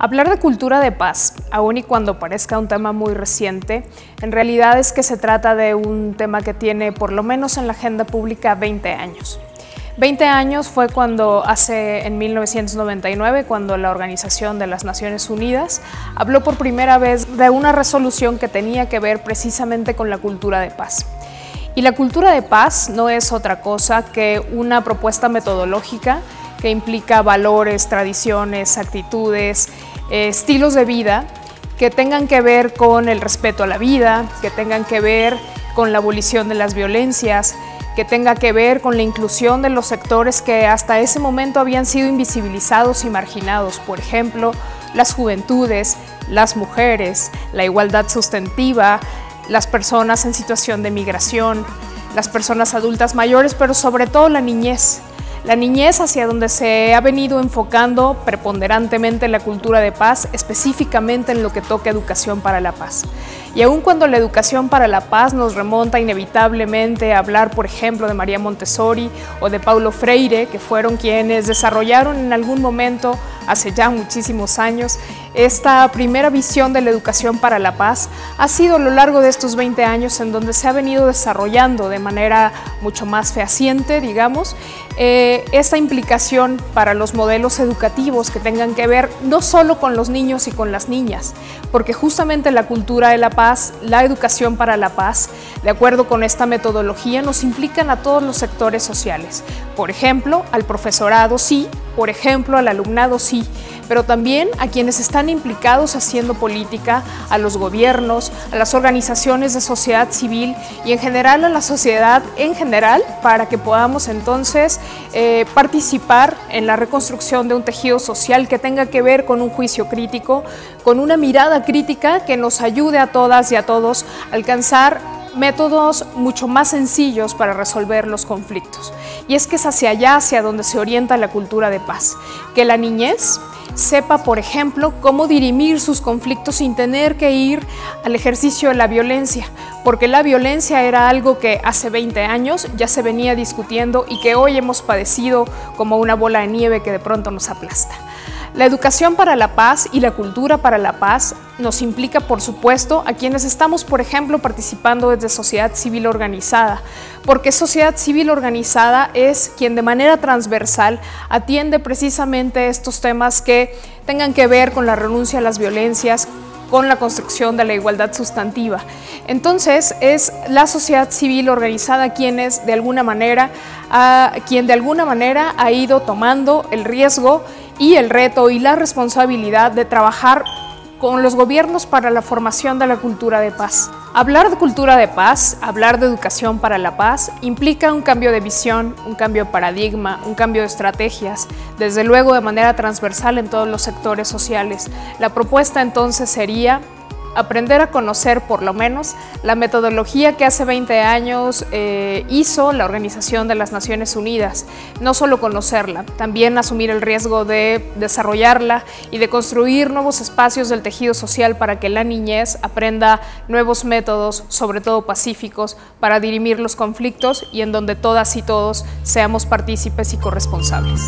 Hablar de cultura de paz, aun y cuando parezca un tema muy reciente, en realidad es que se trata de un tema que tiene, por lo menos en la agenda pública, 20 años. 20 años fue en 1999, cuando la Organización de las Naciones Unidas habló por primera vez de una resolución que tenía que ver precisamente con la cultura de paz. Y la cultura de paz no es otra cosa que una propuesta metodológica que implica valores, tradiciones, actitudes, estilos de vida que tengan que ver con el respeto a la vida, que tengan que ver con la abolición de las violencias, que tenga que ver con la inclusión de los sectores que hasta ese momento habían sido invisibilizados y marginados, por ejemplo, las juventudes, las mujeres, la igualdad sustantiva, las personas en situación de migración, las personas adultas mayores, pero sobre todo la niñez. La niñez hacia donde se ha venido enfocando preponderantemente la cultura de paz, específicamente en lo que toca educación para la paz. Y aun cuando la educación para la paz nos remonta inevitablemente a hablar, por ejemplo, de María Montessori o de Paulo Freire, que fueron quienes desarrollaron en algún momento, hace ya muchísimos años, esta primera visión de la educación para la paz, ha sido a lo largo de estos 20 años en donde se ha venido desarrollando de manera mucho más fehaciente, digamos, esta implicación para los modelos educativos que tengan que ver no solo con los niños y con las niñas, porque justamente la cultura de la paz, la educación para la paz, de acuerdo con esta metodología, nos implican a todos los sectores sociales. Por ejemplo, al profesorado sí, por ejemplo, al alumnado sí, pero también a quienes están implicados haciendo política, a los gobiernos, a las organizaciones de sociedad civil y en general a la sociedad en general, para que podamos entonces participar en la reconstrucción de un tejido social que tenga que ver con un juicio crítico, con una mirada crítica que nos ayude a todas y a todos a alcanzar métodos mucho más sencillos para resolver los conflictos. Y es que es hacia allá, hacia donde se orienta la cultura de paz, que la niñez sepa, por ejemplo, cómo dirimir sus conflictos sin tener que ir al ejercicio de la violencia, porque la violencia era algo que hace 20 años ya se venía discutiendo y que hoy hemos padecido como una bola de nieve que de pronto nos aplasta. La educación para la paz y la cultura para la paz nos implica, por supuesto, a quienes estamos, por ejemplo, participando desde sociedad civil organizada, porque sociedad civil organizada es quien de manera transversal atiende precisamente estos temas que tengan que ver con la renuncia a las violencias, con la construcción de la igualdad sustantiva. Entonces, es la sociedad civil organizada quien de alguna manera ha ido tomando el riesgo y el reto y la responsabilidad de trabajar con los gobiernos para la formación de la cultura de paz. Hablar de cultura de paz, hablar de educación para la paz, implica un cambio de visión, un cambio de paradigma, un cambio de estrategias, desde luego de manera transversal en todos los sectores sociales. La propuesta entonces sería aprender a conocer por lo menos la metodología que hace 20 años hizo la Organización de las Naciones Unidas. No solo conocerla, también asumir el riesgo de desarrollarla y de construir nuevos espacios del tejido social para que la niñez aprenda nuevos métodos, sobre todo pacíficos, para dirimir los conflictos y en donde todas y todos seamos partícipes y corresponsables.